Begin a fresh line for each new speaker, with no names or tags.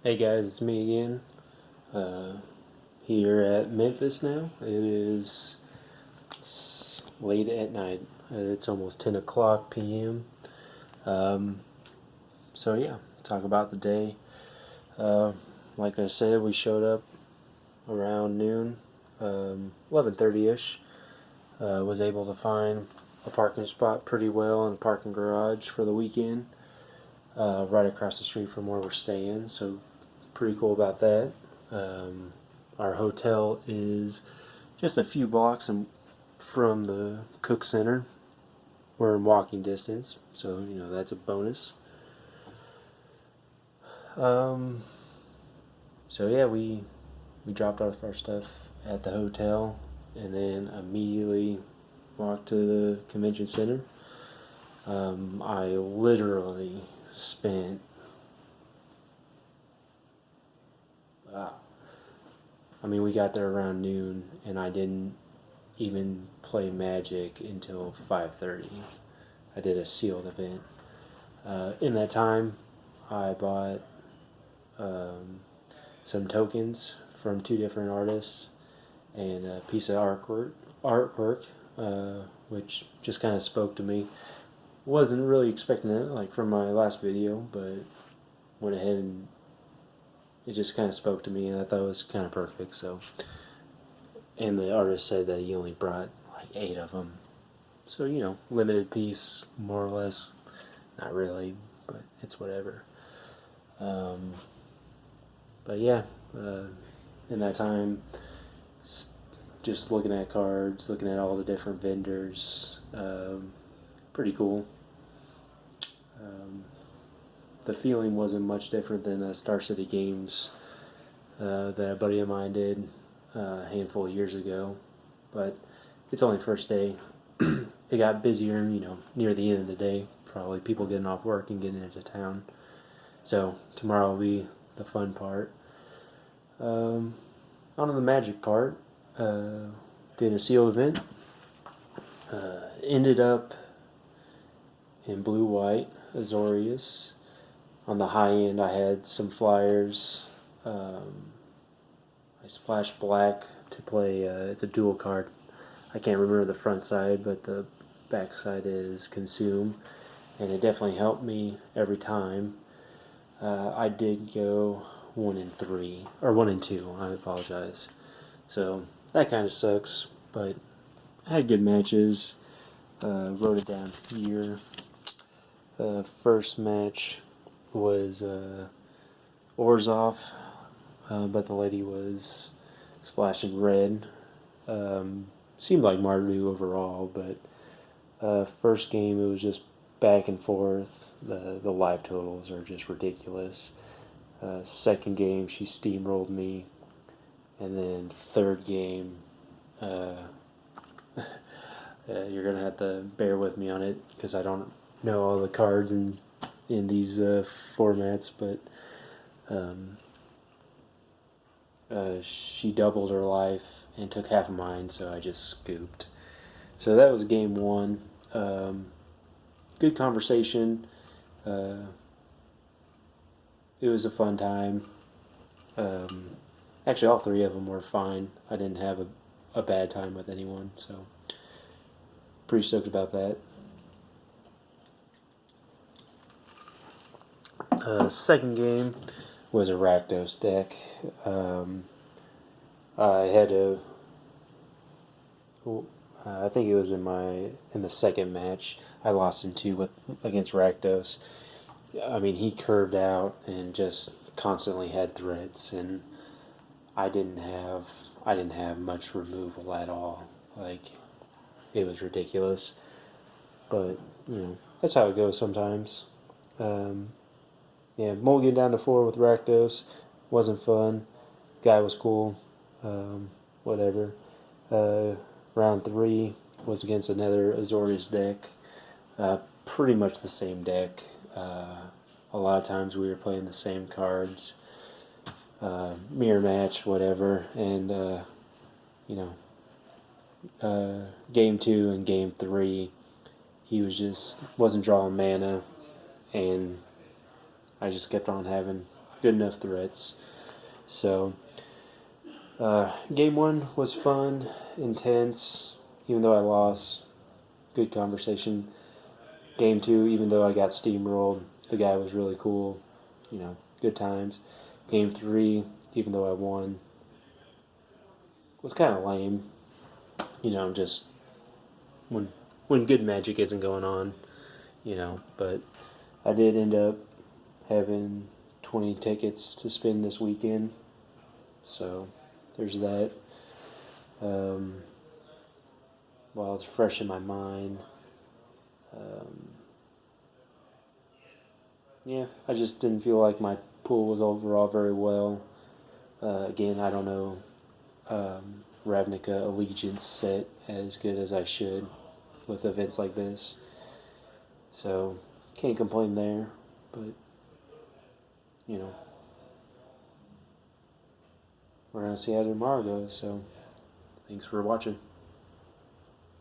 Hey guys, it's me again. Uh, Here at Memphis now. It is late at night. It's almost 10 o'clock p.m. Um, so yeah, talk about the day. Uh, like I said, we showed up around noon, 11:30ish. Was able to find a parking spot pretty well in a parking garage for the weekend, right across the street from where we're staying. So pretty cool about that. Um, our hotel is just a few blocks from the Cook Center. We're in walking distance, so that's a bonus. Um, so yeah, we dropped off our stuff at the hotel, and then immediately walked to the convention center. I literally spent uh, we got there around noon, and I didn't even play Magic until 5:30. I did a sealed event. In that time, I bought um, some tokens from two different artists and a piece of artwork, which just kind of spoke to me. Wasn't really expecting it, like from my last video, but went ahead and it just kind of spoke to me, and I thought it was kind of perfect. So, and the artist said that he only brought like 8 of them, so limited piece, more or less. Not really, but it's whatever. Um, but yeah, uh, in that time, just looking at cards, looking at all the different vendors, pretty cool. Um, the feeling wasn't much different than Star City Games that a buddy of mine did a handful of years ago, but it's only first day. It got busier, near the end of the day. Probably people getting off work and getting into town. So tomorrow will be the fun part. On to the magic part. Did a sealed event. Ended up in blue white Azorius. On the high end, I had some flyers. I splashed black to play. It's a dual card. I can't remember the front side, but the back side is consume, and it definitely helped me every time. I did go 1-3 or 1-2. I apologize. So that kind of sucks, but I had good matches. Wrote it down here. First match was Orzov, but the lady was splashing red. Seemed like Mardu overall, but first game it was just back and forth. The live totals are just ridiculous. Second game she steamrolled me, and then third game, you're gonna have to bear with me on it because I don't know all the cards in these formats, but she doubled her life and took half of mine, so I just scooped. So that was game one. Good conversation. It was a fun time. Actually, all three of them were fine. I didn't have a bad time with anyone, so pretty stoked about that. Second game was a Rakdos deck. I had to. I think it was in the second match. I lost in 2 against Rakdos. He curved out and just constantly had threats, and I didn't have much removal at all. Like, it was ridiculous. But that's how it goes sometimes. Um, yeah, mulligan down to 4 with Rakdos wasn't fun. Guy was cool. Whatever. Round 3 was against another Azorius deck. Pretty much the same deck. A lot of times we were playing the same cards. Mirror match, whatever. And, game 2 and game 3, he wasn't drawing mana, and I just kept on having good enough threats. So, game one was fun, intense, even though I lost. Good conversation. Game two, even though I got steamrolled, the guy was really cool. Good times. Game three, even though I won, was kind of lame. Just when good magic isn't going on. But I did end up having 20 tickets to spend this weekend. So there's that. While it's fresh in my mind. Yeah, I just didn't feel like my pool was overall very well. Again, I don't know Ravnica Allegiance set as good as I should with events like this. So, can't complain there. But, we're going to see how tomorrow goes. So, thanks for watching.